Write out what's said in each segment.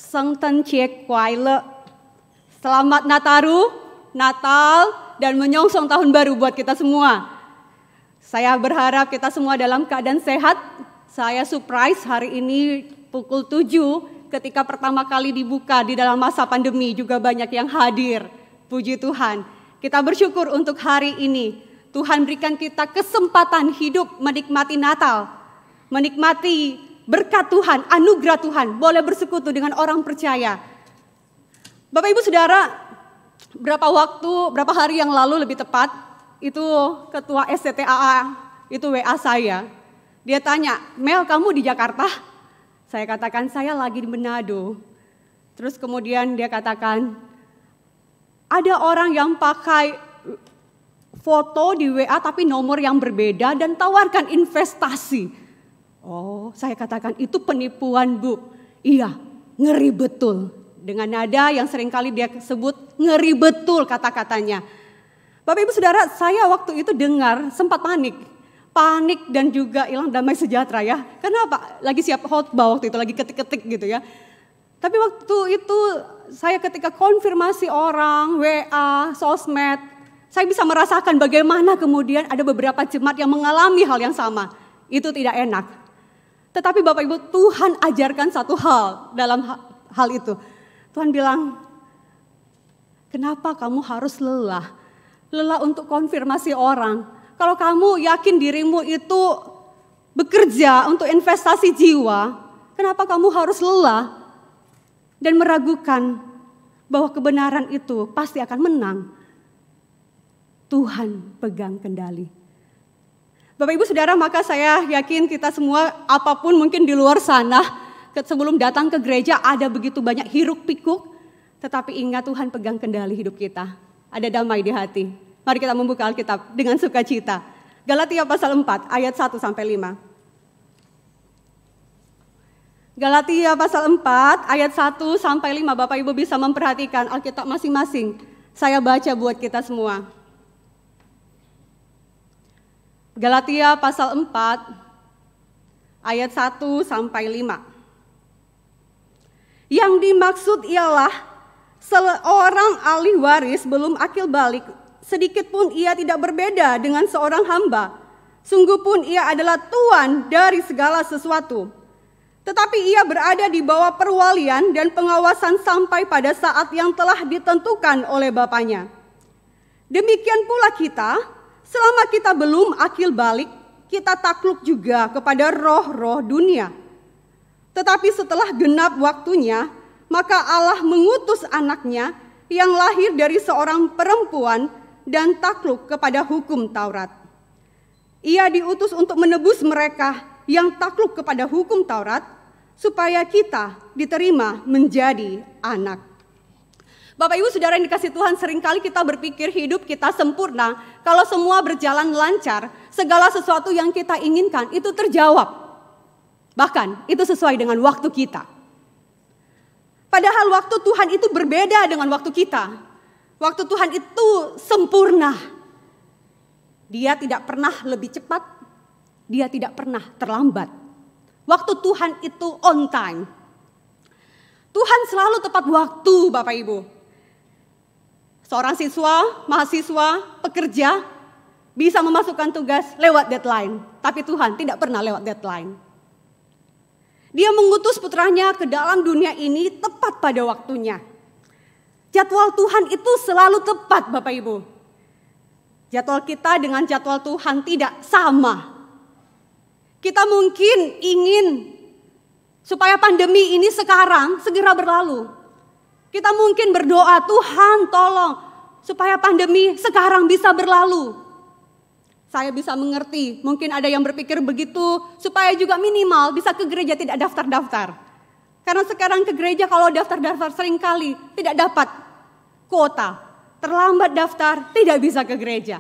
Sengten Ciek Kwaile. Selamat Nataru, Natal, dan menyongsong tahun baru buat kita semua. Saya berharap kita semua dalam keadaan sehat. Saya surprise hari ini pukul 7 ketika pertama kali dibuka di dalam masa pandemi juga banyak yang hadir. Puji Tuhan. Kita bersyukur untuk hari ini. Tuhan berikan kita kesempatan hidup menikmati Natal. Menikmati berkat Tuhan, anugerah Tuhan, boleh bersekutu dengan orang percaya. Bapak Ibu Saudara, berapa hari yang lalu lebih tepat, itu ketua SCTAA, itu WA saya. Dia tanya, Mel kamu di Jakarta? Saya katakan, saya lagi di Manado. Terus kemudian dia katakan, ada orang yang pakai foto di WA tapi nomor yang berbeda dan tawarkan investasi. Oh, saya katakan itu penipuan, Bu. Iya, ngeri betul. Dengan nada yang seringkali dia sebut ngeri betul kata-katanya. Bapak Ibu Saudara, saya waktu itu dengar sempat panik. Panik dan juga hilang damai sejahtera ya. Kenapa? Lagi siap khotbah waktu itu, lagi ketik-ketik gitu ya. Tapi waktu itu saya ketika konfirmasi orang, WA, sosmed, saya bisa merasakan bagaimana kemudian ada beberapa jemaat yang mengalami hal yang sama. Itu tidak enak. Tetapi Bapak Ibu, Tuhan ajarkan satu hal dalam hal itu. Tuhan bilang, kenapa kamu harus lelah? Lelah untuk konfirmasi orang. Kalau kamu yakin dirimu itu bekerja untuk investasi jiwa, kenapa kamu harus lelah dan meragukan bahwa kebenaran itu pasti akan menang? Tuhan pegang kendali. Bapak Ibu Saudara, maka saya yakin kita semua apapun mungkin di luar sana, sebelum datang ke gereja ada begitu banyak hiruk pikuk, tetapi ingat Tuhan pegang kendali hidup kita. Ada damai di hati. Mari kita membuka Alkitab dengan sukacita. Galatia pasal 4 ayat 1 sampai 5. Galatia pasal 4 ayat 1 sampai 5. Bapak Ibu bisa memperhatikan Alkitab masing-masing. Saya baca buat kita semua. Galatia pasal 4 ayat 1 sampai 5. Yang dimaksud ialah seorang ahli waris belum akil balik, sedikit pun ia tidak berbeda dengan seorang hamba. Sungguh pun ia adalah tuan dari segala sesuatu. Tetapi ia berada di bawah perwalian dan pengawasan sampai pada saat yang telah ditentukan oleh Bapaknya. Demikian pula kita, selama kita belum akil balik, kita takluk juga kepada roh-roh dunia. Tetapi setelah genap waktunya, maka Allah mengutus anaknya yang lahir dari seorang perempuan dan takluk kepada hukum Taurat. Ia diutus untuk menebus mereka yang takluk kepada hukum Taurat, supaya kita diterima menjadi anak. Bapak Ibu Saudara yang dikasih Tuhan, seringkali kita berpikir hidup kita sempurna. Kalau semua berjalan lancar, segala sesuatu yang kita inginkan itu terjawab. Bahkan itu sesuai dengan waktu kita. Padahal waktu Tuhan itu berbeda dengan waktu kita. Waktu Tuhan itu sempurna. Dia tidak pernah lebih cepat, dia tidak pernah terlambat. Waktu Tuhan itu on time. Tuhan selalu tepat waktu, Bapak Ibu. Seorang siswa, mahasiswa, pekerja bisa memasukkan tugas lewat deadline. Tapi Tuhan tidak pernah lewat deadline. Dia mengutus putranya ke dalam dunia ini tepat pada waktunya. Jadwal Tuhan itu selalu tepat, Bapak Ibu. Jadwal kita dengan jadwal Tuhan tidak sama. Kita mungkin ingin supaya pandemi ini sekarang segera berlalu. Kita mungkin berdoa, Tuhan tolong supaya pandemi sekarang bisa berlalu. Saya bisa mengerti, mungkin ada yang berpikir begitu supaya juga minimal bisa ke gereja tidak daftar-daftar. Karena sekarang ke gereja kalau daftar-daftar seringkali tidak dapat kuota. Terlambat daftar, tidak bisa ke gereja.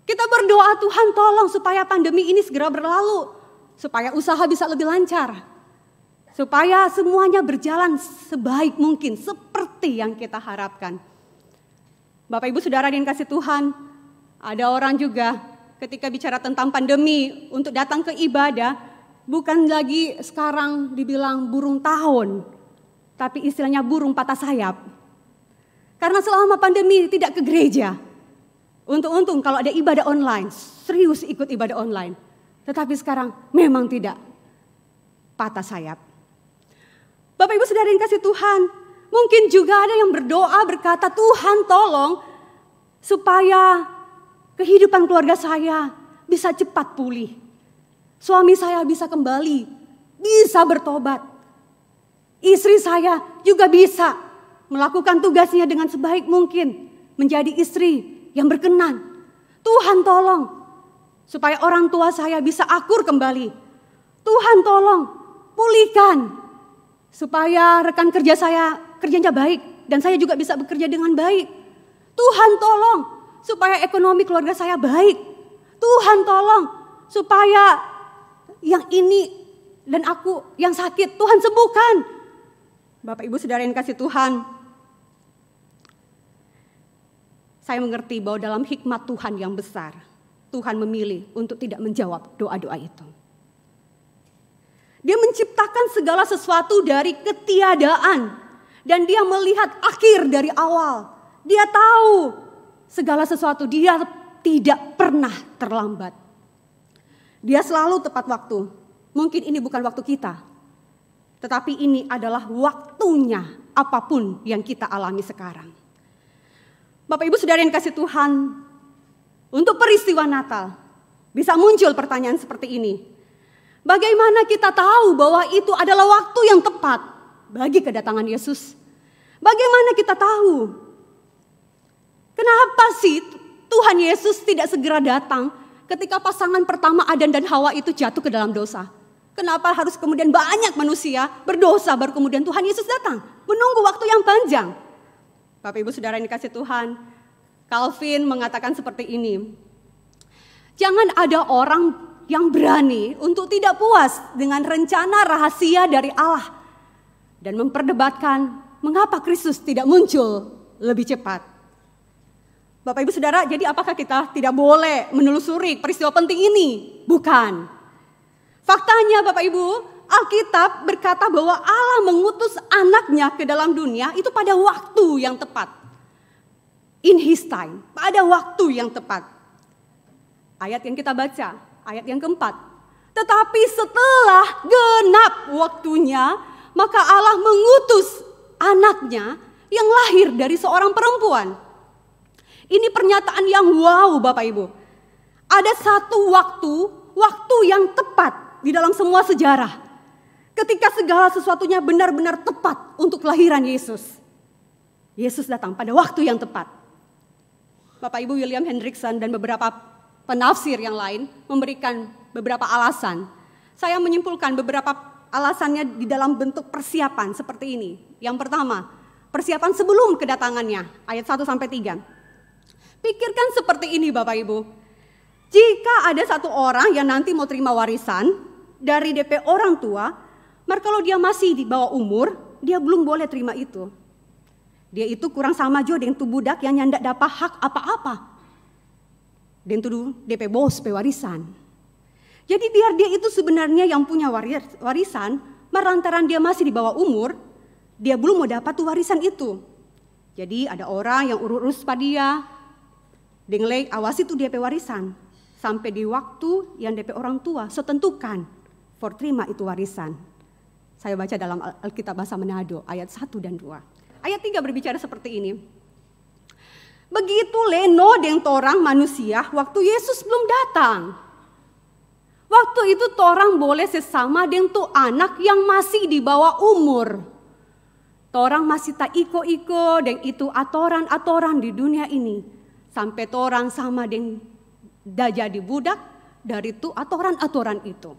Kita berdoa, Tuhan tolong supaya pandemi ini segera berlalu. Supaya usaha bisa lebih lancar. Supaya semuanya berjalan sebaik mungkin, seperti yang kita harapkan. Bapak Ibu Saudara yang kasih Tuhan, ada orang juga ketika bicara tentang pandemi untuk datang ke ibadah, bukan lagi sekarang dibilang burung tahun, tapi istilahnya burung patah sayap. Karena selama pandemi tidak ke gereja. Untung-untung kalau ada ibadah online, serius ikut ibadah online. Tetapi sekarang memang tidak, patah sayap. Bapak Ibu Saudara yang kasih Tuhan, mungkin juga ada yang berdoa berkata, Tuhan tolong supaya kehidupan keluarga saya bisa cepat pulih. Suami saya bisa kembali, bisa bertobat. Istri saya juga bisa melakukan tugasnya dengan sebaik mungkin, menjadi istri yang berkenan. Tuhan tolong supaya orang tua saya bisa akur kembali. Tuhan tolong pulihkan supaya rekan kerja saya kerjanya baik dan saya juga bisa bekerja dengan baik. Tuhan tolong supaya ekonomi keluarga saya baik. Tuhan tolong supaya yang ini dan aku yang sakit Tuhan sembuhkan. Bapak Ibu Saudara yang kasih Tuhan, saya mengerti bahwa dalam hikmat Tuhan yang besar, Tuhan memilih untuk tidak menjawab doa-doa itu. Dia menciptakan segala sesuatu dari ketiadaan dan dia melihat akhir dari awal. Dia tahu segala sesuatu, dia tidak pernah terlambat. Dia selalu tepat waktu. Mungkin ini bukan waktu kita, tetapi ini adalah waktunya apapun yang kita alami sekarang. Bapak Ibu Saudara yang kasih Tuhan, untuk peristiwa Natal bisa muncul pertanyaan seperti ini. Bagaimana kita tahu bahwa itu adalah waktu yang tepat bagi kedatangan Yesus? Bagaimana kita tahu? Kenapa sih Tuhan Yesus tidak segera datang ketika pasangan pertama Adam dan Hawa itu jatuh ke dalam dosa? Kenapa harus kemudian banyak manusia berdosa baru kemudian Tuhan Yesus datang? Menunggu waktu yang panjang. Bapak Ibu Saudara yang dikasih Tuhan, Calvin mengatakan seperti ini. Jangan ada orang yang berani untuk tidak puas dengan rencana rahasia dari Allah dan memperdebatkan mengapa Kristus tidak muncul lebih cepat. Bapak Ibu Saudara, jadi apakah kita tidak boleh menelusuri peristiwa penting ini? Bukan. Faktanya Bapak Ibu, Alkitab berkata bahwa Allah mengutus anaknya ke dalam dunia itu pada waktu yang tepat. In his time, pada waktu yang tepat. Ayat yang kita baca, ayat yang keempat. Tetapi setelah genap waktunya, maka Allah mengutus anaknya yang lahir dari seorang perempuan. Ini pernyataan yang wow Bapak Ibu. Ada satu waktu yang tepat di dalam semua sejarah. Ketika segala sesuatunya benar-benar tepat untuk kelahiran Yesus. Yesus datang pada waktu yang tepat. Bapak Ibu William Hendrickson dan beberapa penafsir yang lain memberikan beberapa alasan. Saya menyimpulkan beberapa alasannya di dalam bentuk persiapan seperti ini. Yang pertama, persiapan sebelum kedatangannya, ayat 1-3. Pikirkan seperti ini Bapak Ibu. Jika ada satu orang yang nanti mau terima warisan dari DP orang tua, maka kalau dia masih di bawah umur, dia belum boleh terima itu. Dia itu kurang sama jo dengan tu budak yang nyandak dapat hak apa-apa. Dan tu DP bos pewarisan. Jadi biar dia itu sebenarnya yang punya warisan, merantaran dia masih di bawah umur, dia belum mau dapat tu warisan itu. Jadi ada orang yang urus pada dia, denglek awasi tu DP warisan sampai di waktu yang DP orang tua setentukan for terima itu warisan. Saya baca dalam Alkitab Bahasa Manado ayat 1 dan 2. Ayat 3 berbicara seperti ini. Begitu leno deng torang manusia waktu Yesus belum datang. Waktu itu torang boleh sesama deng tu anak yang masih di bawah umur. Torang masih tak iko-iko deng itu atoran-atoran di dunia ini. Sampai torang sama deng dah jadi budak dari tu atoran-atoran itu.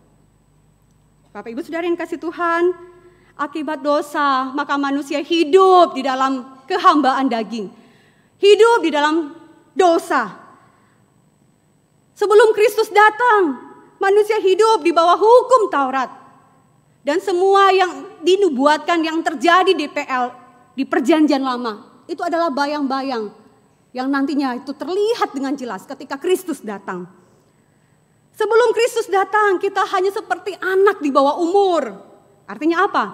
Bapak Ibu Saudara yang kasih Tuhan, akibat dosa maka manusia hidup di dalam kehambaan daging. Hidup di dalam dosa. Sebelum Kristus datang, manusia hidup di bawah hukum Taurat. Dan semua yang dinubuatkan yang terjadi di PL, di perjanjian lama, itu adalah bayang-bayang yang nantinya itu terlihat dengan jelas ketika Kristus datang. Sebelum Kristus datang, kita hanya seperti anak di bawah umur. Artinya apa?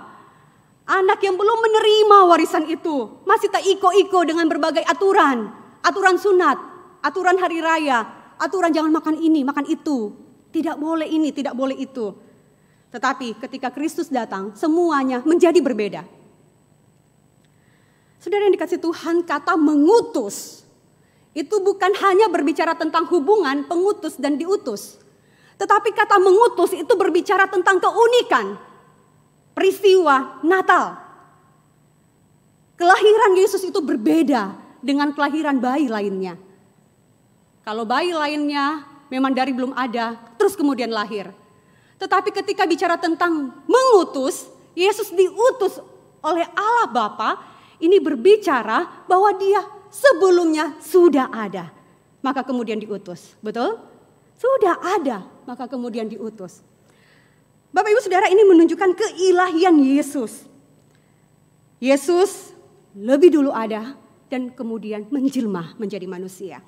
Anak yang belum menerima warisan itu, masih tak iko-iko dengan berbagai aturan. Aturan sunat, aturan hari raya, aturan jangan makan ini, makan itu. Tidak boleh ini, tidak boleh itu. Tetapi ketika Kristus datang, semuanya menjadi berbeda. Saudara yang dikasihi Tuhan, kata mengutus itu bukan hanya berbicara tentang hubungan pengutus dan diutus. Tetapi kata mengutus itu berbicara tentang keunikan peristiwa Natal. Kelahiran Yesus itu berbeda dengan kelahiran bayi lainnya. Kalau bayi lainnya memang dari belum ada, terus kemudian lahir. Tetapi ketika bicara tentang mengutus, Yesus diutus oleh Allah Bapa, ini berbicara bahwa dia sebelumnya sudah ada, maka kemudian diutus. Betul? Sudah ada, maka kemudian diutus. Bapak Ibu Saudara, ini menunjukkan keilahian Yesus. Yesus lebih dulu ada dan kemudian menjelma menjadi manusia.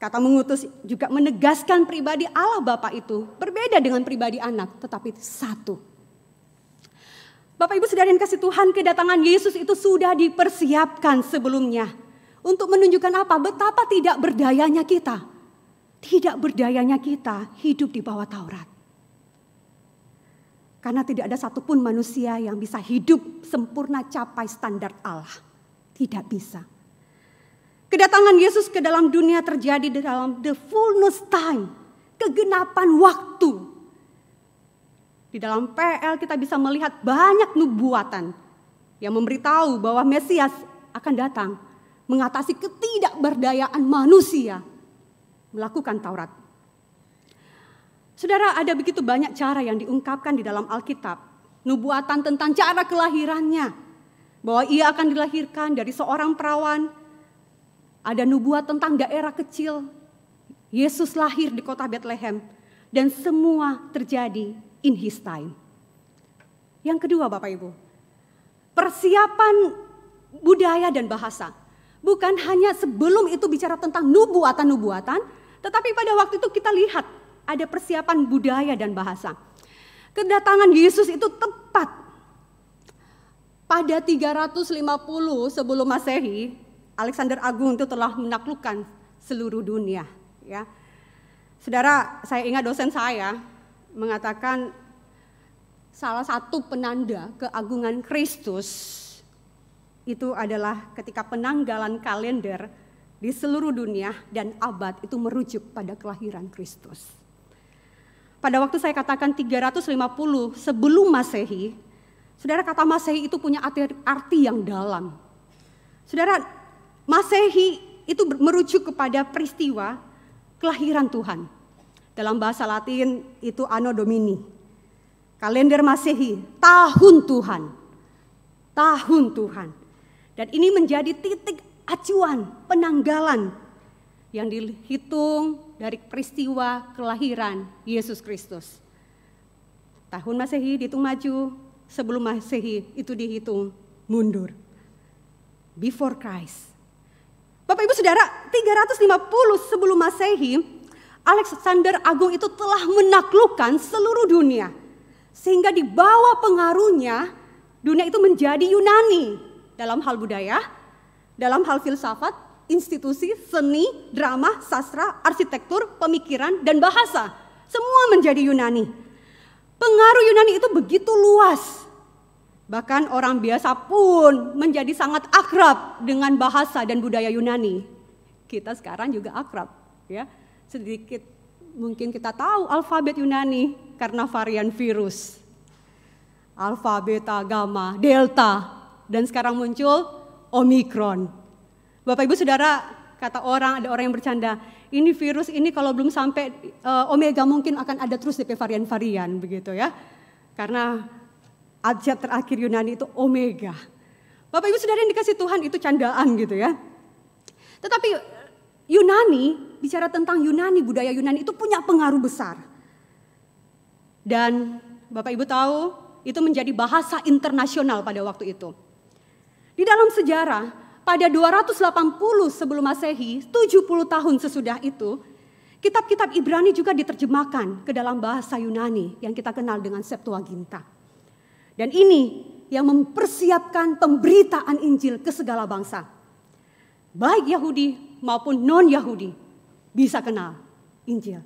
Kata mengutus juga menegaskan pribadi Allah Bapa itu berbeda dengan pribadi anak, tetapi satu. Bapak Ibu Saudara yang kasih Tuhan, kedatangan Yesus itu sudah dipersiapkan sebelumnya. Untuk menunjukkan apa? Betapa tidak berdayanya kita. Tidak berdayanya kita hidup di bawah Taurat. Karena tidak ada satupun manusia yang bisa hidup sempurna capai standar Allah. Tidak bisa. Kedatangan Yesus ke dalam dunia terjadi di dalam the fullness time. Kegenapan waktu. Di dalam PL kita bisa melihat banyak nubuatan yang memberitahu bahwa Mesias akan datang. Mengatasi ketidakberdayaan manusia melakukan Taurat. Saudara, ada begitu banyak cara yang diungkapkan di dalam Alkitab. Nubuatan tentang cara kelahirannya. Bahwa ia akan dilahirkan dari seorang perawan. Ada nubuat tentang daerah kecil. Yesus lahir di kota Bethlehem. Dan semua terjadi in his time. Yang kedua Bapak Ibu. Persiapan budaya dan bahasa. Bukan hanya sebelum itu bicara tentang nubuatan-nubuatan. Tetapi pada waktu itu kita lihat ada persiapan budaya dan bahasa. Kedatangan Yesus itu tepat pada 350 sebelum Masehi. Alexander Agung itu telah menaklukkan seluruh dunia. Ya, saudara, saya ingat dosen saya mengatakan salah satu penanda keagungan Kristus itu adalah ketika penanggalan kalender di seluruh dunia dan abad itu merujuk pada kelahiran Kristus. Pada waktu saya katakan 350 sebelum Masehi, saudara, kata Masehi itu punya arti yang dalam. Saudara, Masehi itu merujuk kepada peristiwa kelahiran Tuhan. Dalam bahasa Latin itu Anno Domini. Kalender Masehi, tahun Tuhan. Tahun Tuhan. Dan ini menjadi titik acuan penanggalan yang dihitung dari peristiwa kelahiran Yesus Kristus. Tahun Masehi dihitung maju, sebelum Masehi itu dihitung mundur. Before Christ. Bapak Ibu Saudara, 350 sebelum Masehi, Alexander Agung itu telah menaklukkan seluruh dunia. Sehingga di bawah pengaruhnya, dunia itu menjadi Yunani dalam hal budaya, dalam hal filsafat, institusi, seni, drama, sastra, arsitektur, pemikiran, dan bahasa. Semua menjadi Yunani. Pengaruh Yunani itu begitu luas. Bahkan orang biasa pun menjadi sangat akrab dengan bahasa dan budaya Yunani. Kita sekarang juga akrab. Ya, sedikit mungkin kita tahu alfabet Yunani karena varian virus. Alfa, beta, gamma, delta. Dan sekarang muncul Omikron. Bapak Ibu Saudara, kata orang, ada orang yang bercanda, ini virus ini kalau belum sampai Omega mungkin akan ada terus DP varian-varian begitu ya. Karena abjad terakhir Yunani itu Omega. Bapak Ibu Saudara yang dikasih Tuhan itu candaan gitu ya. Tetapi Yunani, bicara tentang Yunani, budaya Yunani itu punya pengaruh besar. Dan Bapak Ibu tahu, itu menjadi bahasa internasional pada waktu itu. Di dalam sejarah, pada 280 sebelum Masehi, 70 tahun sesudah itu, Kitab-kitab Ibrani juga diterjemahkan ke dalam bahasa Yunani yang kita kenal dengan Septuaginta. Dan ini yang mempersiapkan pemberitaan Injil ke segala bangsa. Baik Yahudi maupun non-Yahudi bisa kenal Injil.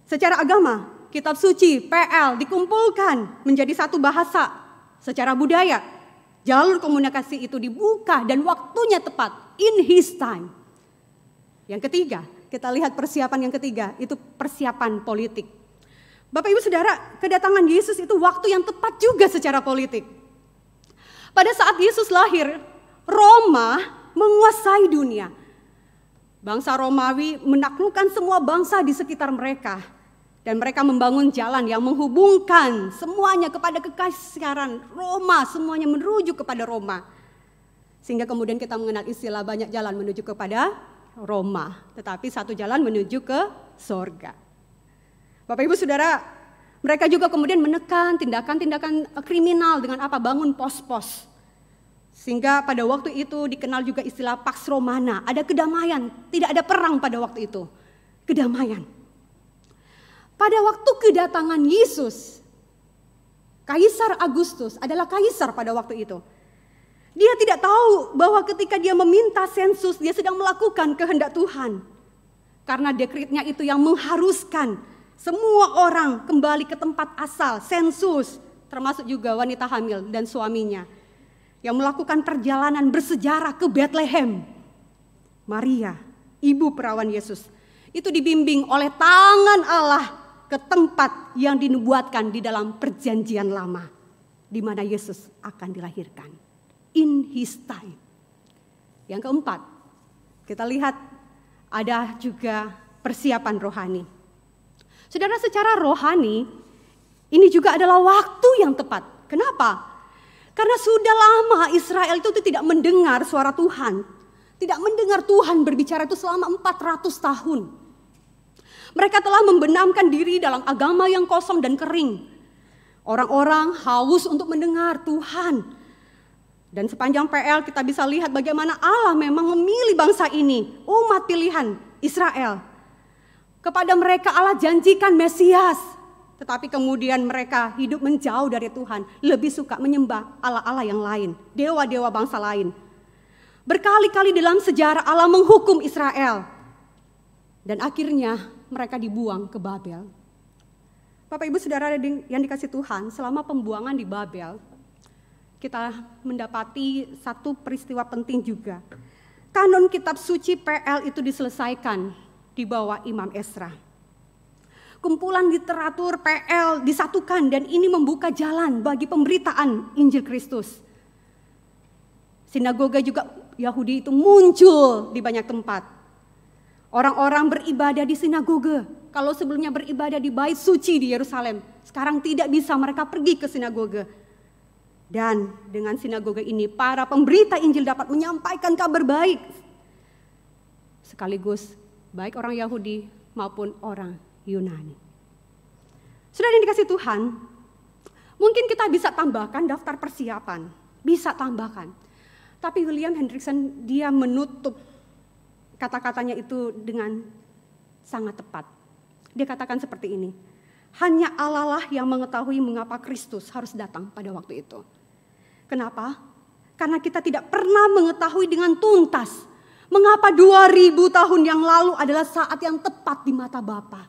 Secara agama, kitab suci PL dikumpulkan menjadi satu bahasa. Secara budaya, jalur komunikasi itu dibuka dan waktunya tepat, in his time. Yang ketiga, kita lihat persiapan yang ketiga, itu persiapan politik. Bapak Ibu Saudara, kedatangan Yesus itu waktu yang tepat juga secara politik. Pada saat Yesus lahir, Roma menguasai dunia. Bangsa Romawi menaklukkan semua bangsa di sekitar mereka. Dan mereka membangun jalan yang menghubungkan semuanya kepada kekaisaran Roma. Semuanya merujuk kepada Roma. Sehingga kemudian kita mengenal istilah banyak jalan menuju kepada Roma. Tetapi satu jalan menuju ke sorga. Bapak Ibu Saudara, mereka juga kemudian menekan tindakan-tindakan kriminal dengan apa? Bangun pos-pos. Sehingga pada waktu itu dikenal juga istilah Pax Romana. Ada kedamaian, tidak ada perang pada waktu itu. Kedamaian. Pada waktu kedatangan Yesus, Kaisar Agustus adalah kaisar pada waktu itu. Dia tidak tahu bahwa ketika dia meminta sensus, dia sedang melakukan kehendak Tuhan. Karena dekretnya itu yang mengharuskan semua orang kembali ke tempat asal, sensus, termasuk juga wanita hamil dan suaminya. Yang melakukan perjalanan bersejarah ke Bethlehem. Maria, ibu perawan Yesus, itu dibimbing oleh tangan Allah ke tempat yang dinubuatkan di dalam perjanjian lama. Di mana Yesus akan dilahirkan. In his time. Yang keempat, kita lihat ada juga persiapan rohani. Saudara, secara rohani, ini juga adalah waktu yang tepat. Kenapa? Karena sudah lama Israel itu tidak mendengar suara Tuhan. Tidak mendengar Tuhan berbicara itu selama 400 tahun. Mereka telah membenamkan diri dalam agama yang kosong dan kering. Orang-orang haus untuk mendengar Tuhan. Dan sepanjang PL kita bisa lihat bagaimana Allah memang memilih bangsa ini, umat pilihan Israel. Kepada mereka Allah janjikan Mesias, tetapi kemudian mereka hidup menjauh dari Tuhan, lebih suka menyembah Allah-Allah yang lain, dewa-dewa bangsa lain. Berkali-kali dalam sejarah Allah menghukum Israel, dan akhirnya mereka dibuang ke Babel. Bapak Ibu Saudara yang dikasih Tuhan, selama pembuangan di Babel, kita mendapati satu peristiwa penting juga. Kanon kitab suci PL itu diselesaikan di bawah Imam Ezra. Kumpulan literatur PL disatukan dan ini membuka jalan bagi pemberitaan Injil Kristus. Sinagoga juga Yahudi itu muncul di banyak tempat. Orang-orang beribadah di sinagoga. Kalau sebelumnya beribadah di bait suci di Yerusalem, sekarang tidak bisa, mereka pergi ke sinagoga. Dan dengan sinagoga ini para pemberita Injil dapat menyampaikan kabar baik. Sekaligus baik orang Yahudi maupun orang Yunani. Sudah yang dikasih Tuhan, mungkin kita bisa tambahkan daftar persiapan. Bisa tambahkan. Tapi William Hendriksen dia menutup kata-katanya itu dengan sangat tepat. Dia katakan seperti ini. Hanya Allah lah yang mengetahui mengapa Kristus harus datang pada waktu itu. Kenapa? Karena kita tidak pernah mengetahui dengan tuntas mengapa 2000 tahun yang lalu adalah saat yang tepat di mata Bapa.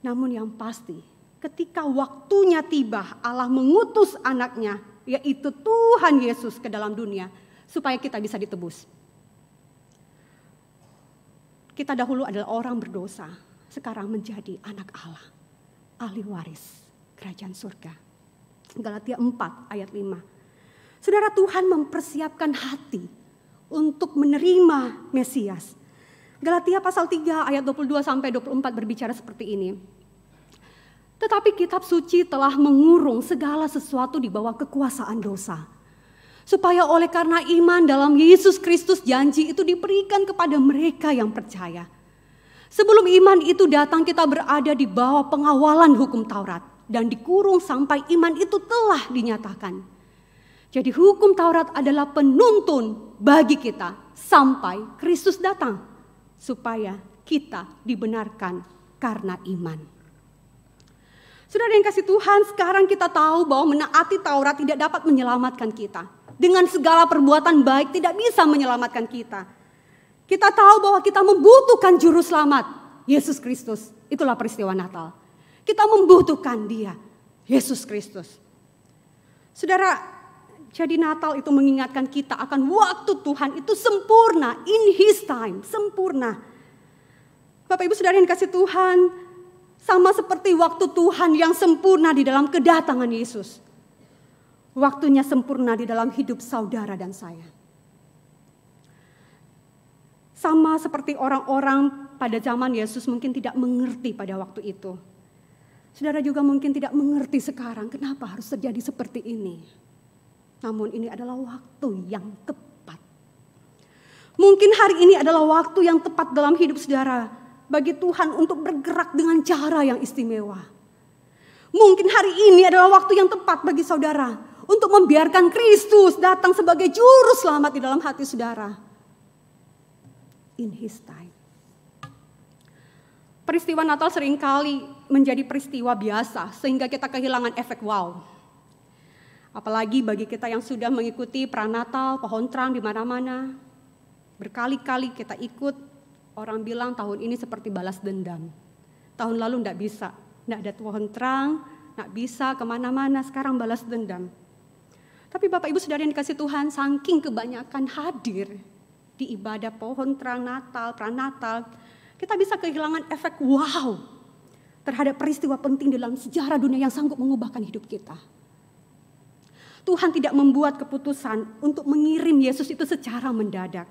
Namun yang pasti, ketika waktunya tiba, Allah mengutus anaknya, yaitu Tuhan Yesus ke dalam dunia, supaya kita bisa ditebus. Kita dahulu adalah orang berdosa, sekarang menjadi anak Allah, ahli waris kerajaan surga. Galatia 4 ayat 5. Saudara, Tuhan mempersiapkan hati untuk menerima Mesias. Galatia pasal 3 ayat 22 sampai 24 berbicara seperti ini. Tetapi kitab suci telah mengurung segala sesuatu di bawah kekuasaan dosa. Supaya oleh karena iman dalam Yesus Kristus janji itu diberikan kepada mereka yang percaya. Sebelum iman itu datang kita berada di bawah pengawalan hukum Taurat. Dan dikurung sampai iman itu telah dinyatakan. Jadi hukum Taurat adalah penuntun bagi kita sampai Kristus datang. Supaya kita dibenarkan karena iman. Saudara yang kasih Tuhan, sekarang kita tahu bahwa menaati Taurat tidak dapat menyelamatkan kita. Dengan segala perbuatan baik tidak bisa menyelamatkan kita. Kita tahu bahwa kita membutuhkan juru selamat, Yesus Kristus. Itulah peristiwa Natal. Kita membutuhkan Dia, Yesus Kristus. Saudara, jadi Natal itu mengingatkan kita akan waktu Tuhan itu sempurna, in His time, sempurna. Bapak Ibu Saudara yang dikasih Tuhan, sama seperti waktu Tuhan yang sempurna di dalam kedatangan Yesus. Waktunya sempurna di dalam hidup saudara dan saya. Sama seperti orang-orang pada zaman Yesus mungkin tidak mengerti pada waktu itu. Saudara juga mungkin tidak mengerti sekarang kenapa harus terjadi seperti ini. Namun ini adalah waktu yang tepat. Mungkin hari ini adalah waktu yang tepat dalam hidup saudara bagi Tuhan untuk bergerak dengan cara yang istimewa. Mungkin hari ini adalah waktu yang tepat bagi saudara untuk membiarkan Kristus datang sebagai juru selamat di dalam hati saudara. In His time. Peristiwa Natal seringkali menjadi peristiwa biasa sehingga kita kehilangan efek wow. Apalagi bagi kita yang sudah mengikuti pranatal, pohon terang di mana-mana. Berkali-kali kita ikut, orang bilang tahun ini seperti balas dendam. Tahun lalu enggak bisa, enggak ada pohon terang, enggak bisa kemana-mana, sekarang balas dendam. Tapi Bapak Ibu Saudara yang dikasih Tuhan, saking kebanyakan hadir di ibadah pohon terang Natal, pranatal, kita bisa kehilangan efek wow terhadap peristiwa penting dalam sejarah dunia yang sanggup mengubahkan hidup kita. Tuhan tidak membuat keputusan untuk mengirim Yesus itu secara mendadak.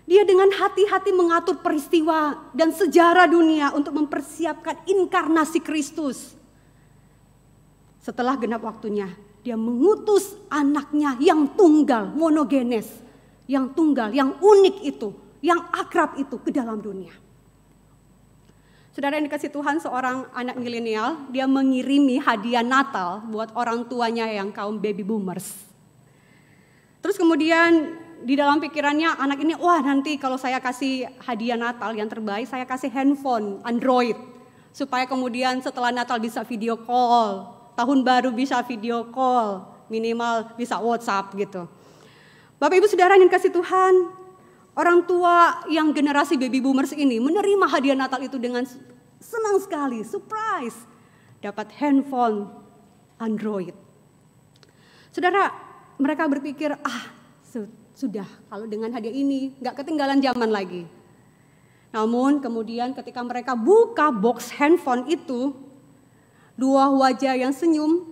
Dia dengan hati-hati mengatur peristiwa dan sejarah dunia untuk mempersiapkan inkarnasi Kristus. Setelah genap waktunya, Dia mengutus anaknya yang tunggal, monogenes, yang tunggal, yang unik itu, yang akrab itu ke dalam dunia. Saudara yang dikasih Tuhan, seorang anak milenial, dia mengirimi hadiah Natal buat orang tuanya yang kaum baby boomers. Terus kemudian di dalam pikirannya anak ini, wah nanti kalau saya kasih hadiah Natal yang terbaik, saya kasih handphone Android. Supaya kemudian setelah Natal bisa video call, tahun baru bisa video call, minimal bisa WhatsApp gitu. Bapak Ibu Saudara yang kasih Tuhan, orang tua yang generasi baby boomers ini menerima hadiah Natal itu dengan senang sekali, surprise. Dapat handphone Android. Saudara, mereka berpikir, sudah kalau dengan hadiah ini gak ketinggalan zaman lagi. Namun kemudian ketika mereka buka box handphone itu, dua wajah yang senyum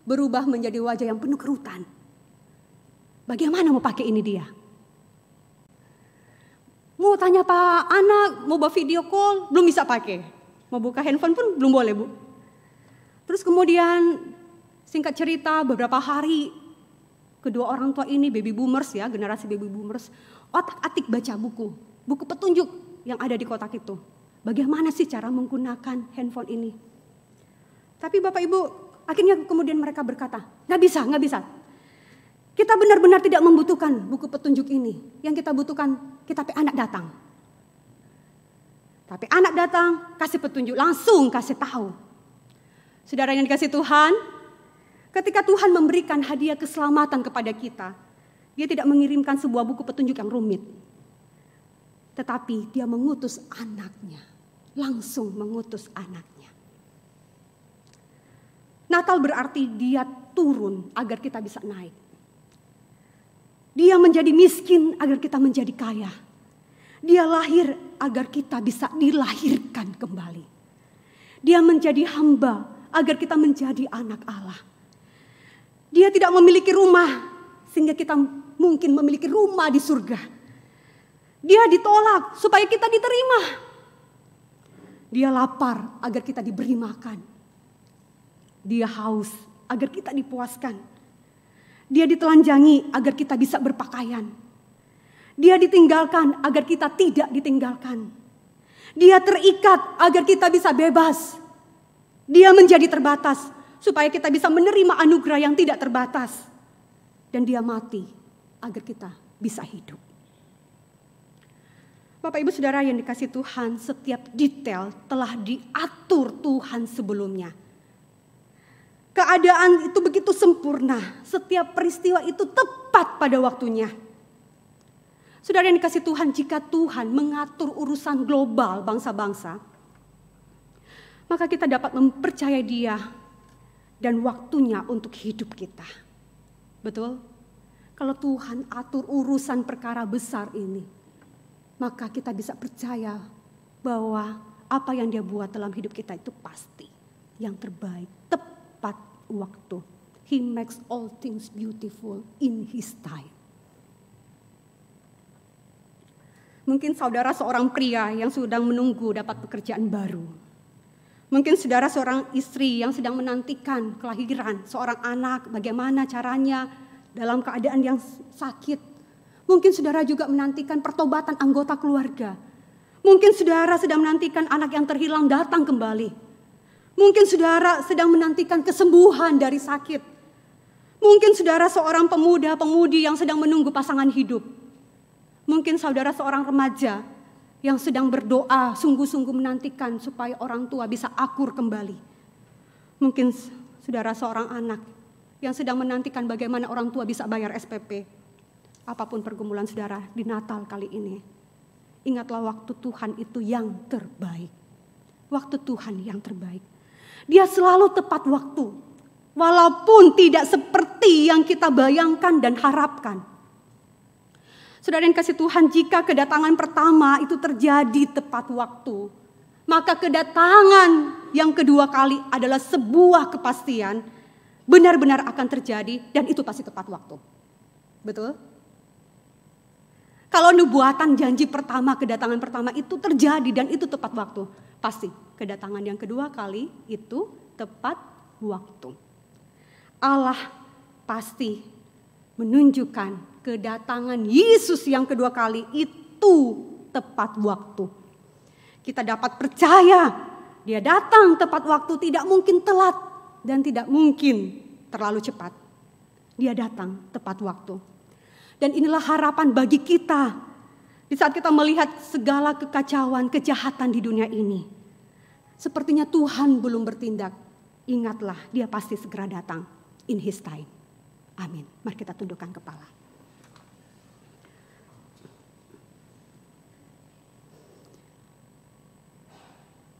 berubah menjadi wajah yang penuh kerutan. Bagaimana mau pakai ini dia? Mau tanya Pak anak, mau bawa video call, belum bisa pakai. Mau buka handphone pun belum boleh Bu. Terus kemudian singkat cerita beberapa hari, kedua orang tua ini baby boomers ya, generasi baby boomers, otak-atik baca buku petunjuk yang ada di kotak itu. Bagaimana sih cara menggunakan handphone ini? Tapi Bapak Ibu, akhirnya kemudian mereka berkata, nggak bisa. Kita benar-benar tidak membutuhkan buku petunjuk ini. Yang kita butuhkan, tapi anak datang. Tapi anak datang, kasih petunjuk, langsung kasih tahu. Saudara yang dikasih Tuhan, ketika Tuhan memberikan hadiah keselamatan kepada kita, Dia tidak mengirimkan sebuah buku petunjuk yang rumit. Tetapi Dia mengutus anaknya, langsung mengutus anaknya. Natal berarti Dia turun agar kita bisa naik. Dia menjadi miskin agar kita menjadi kaya. Dia lahir agar kita bisa dilahirkan kembali. Dia menjadi hamba agar kita menjadi anak Allah. Dia tidak memiliki rumah sehingga kita mungkin memiliki rumah di surga. Dia ditolak supaya kita diterima. Dia lapar agar kita diberi makan. Dia haus agar kita dipuaskan. Dia ditelanjangi agar kita bisa berpakaian. Dia ditinggalkan agar kita tidak ditinggalkan. Dia terikat agar kita bisa bebas. Dia menjadi terbatas supaya kita bisa menerima anugerah yang tidak terbatas. Dan Dia mati agar kita bisa hidup. Bapak Ibu Saudara yang dikasihi Tuhan, setiap detail telah diatur Tuhan sebelumnya. Keadaan itu begitu sempurna, setiap peristiwa itu tepat pada waktunya. Saudara yang dikasihi Tuhan, jika Tuhan mengatur urusan global bangsa-bangsa, maka kita dapat mempercayai Dia dan waktunya untuk hidup kita. Betul? Kalau Tuhan atur urusan perkara besar ini, maka kita bisa percaya bahwa apa yang Dia buat dalam hidup kita itu pasti yang terbaik, tepat waktu. He makes all things beautiful in His time. Mungkin saudara seorang pria yang sedang menunggu dapat pekerjaan baru. Mungkin saudara seorang istri yang sedang menantikan kelahiran seorang anak, bagaimana caranya dalam keadaan yang sakit. Mungkin saudara juga menantikan pertobatan anggota keluarga. Mungkin saudara sedang menantikan anak yang terhilang datang kembali. Mungkin saudara sedang menantikan kesembuhan dari sakit. Mungkin saudara seorang pemuda-pemudi yang sedang menunggu pasangan hidup. Mungkin saudara seorang remaja yang sedang berdoa, sungguh-sungguh menantikan supaya orang tua bisa akur kembali. Mungkin saudara seorang anak yang sedang menantikan bagaimana orang tua bisa bayar SPP. Apapun pergumulan saudara di Natal kali ini, ingatlah waktu Tuhan itu yang terbaik. Waktu Tuhan yang terbaik. Dia selalu tepat waktu, walaupun tidak seperti yang kita bayangkan dan harapkan. Saudara yang kasih Tuhan, jika kedatangan pertama itu terjadi tepat waktu, maka kedatangan yang kedua kali adalah sebuah kepastian, benar-benar akan terjadi dan itu pasti tepat waktu. Betul? Kalau nubuatan janji pertama, kedatangan pertama itu terjadi dan itu tepat waktu, pasti kedatangan yang kedua kali itu tepat waktu. Allah pasti menunjukkan kedatangan Yesus yang kedua kali itu tepat waktu. Kita dapat percaya Dia datang tepat waktu, tidak mungkin telat dan tidak mungkin terlalu cepat. Dia datang tepat waktu. Dan inilah harapan bagi kita di saat kita melihat segala kekacauan, kejahatan di dunia ini. Sepertinya Tuhan belum bertindak. Ingatlah, Dia pasti segera datang in His time. Amin. Mari kita tundukkan kepala.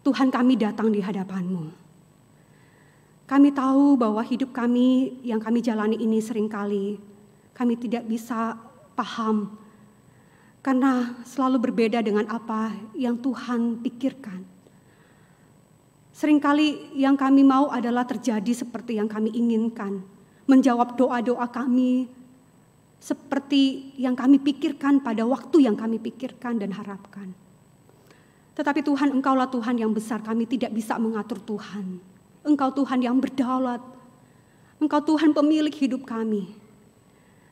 Tuhan, kami datang di hadapan-Mu. Kami tahu bahwa hidup kami yang kami jalani ini seringkali kami tidak bisa paham. Karena selalu berbeda dengan apa yang Tuhan pikirkan. Seringkali yang kami mau adalah terjadi seperti yang kami inginkan. Menjawab doa-doa kami seperti yang kami pikirkan pada waktu yang kami pikirkan dan harapkan. Tetapi Tuhan, Engkaulah Tuhan yang besar, kami tidak bisa mengatur Tuhan. Engkau Tuhan yang berdaulat. Engkau Tuhan pemilik hidup kami.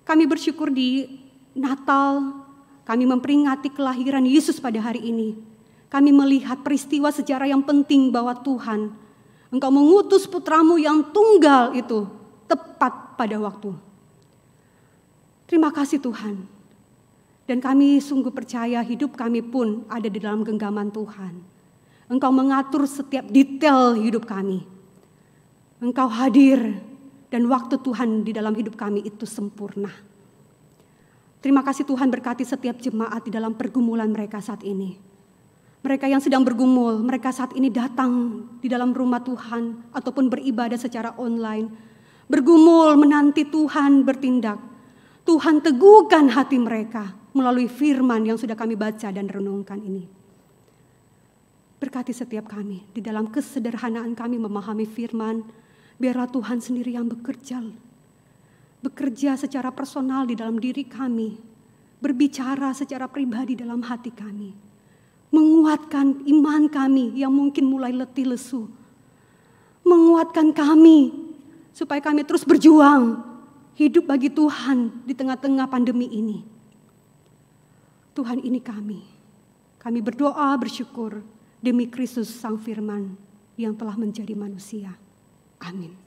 Kami bersyukur di Natal, kami memperingati kelahiran Yesus pada hari ini. Kami melihat peristiwa sejarah yang penting bahwa Tuhan, Engkau mengutus putra-Mu yang tunggal itu tepat pada waktu. Terima kasih Tuhan. Dan kami sungguh percaya hidup kami pun ada di dalam genggaman Tuhan. Engkau mengatur setiap detail hidup kami. Engkau hadir dan waktu Tuhan di dalam hidup kami itu sempurna. Terima kasih Tuhan, berkati setiap jemaat di dalam pergumulan mereka saat ini. Mereka yang sedang bergumul, mereka saat ini datang di dalam rumah Tuhan ataupun beribadah secara online. Bergumul menanti Tuhan bertindak. Tuhan teguhkan hati mereka melalui firman yang sudah kami baca dan renungkan ini. Berkati setiap kami di dalam kesederhanaan kami memahami firman. Biarlah Tuhan sendiri yang bekerja secara personal di dalam diri kami. Berbicara secara pribadi dalam hati kami. Menguatkan iman kami yang mungkin mulai letih lesu. Menguatkan kami supaya kami terus berjuang. Hidup bagi Tuhan di tengah-tengah pandemi ini. Tuhan, ini kami. Kami berdoa bersyukur demi Kristus Sang Firman yang telah menjadi manusia. Amin.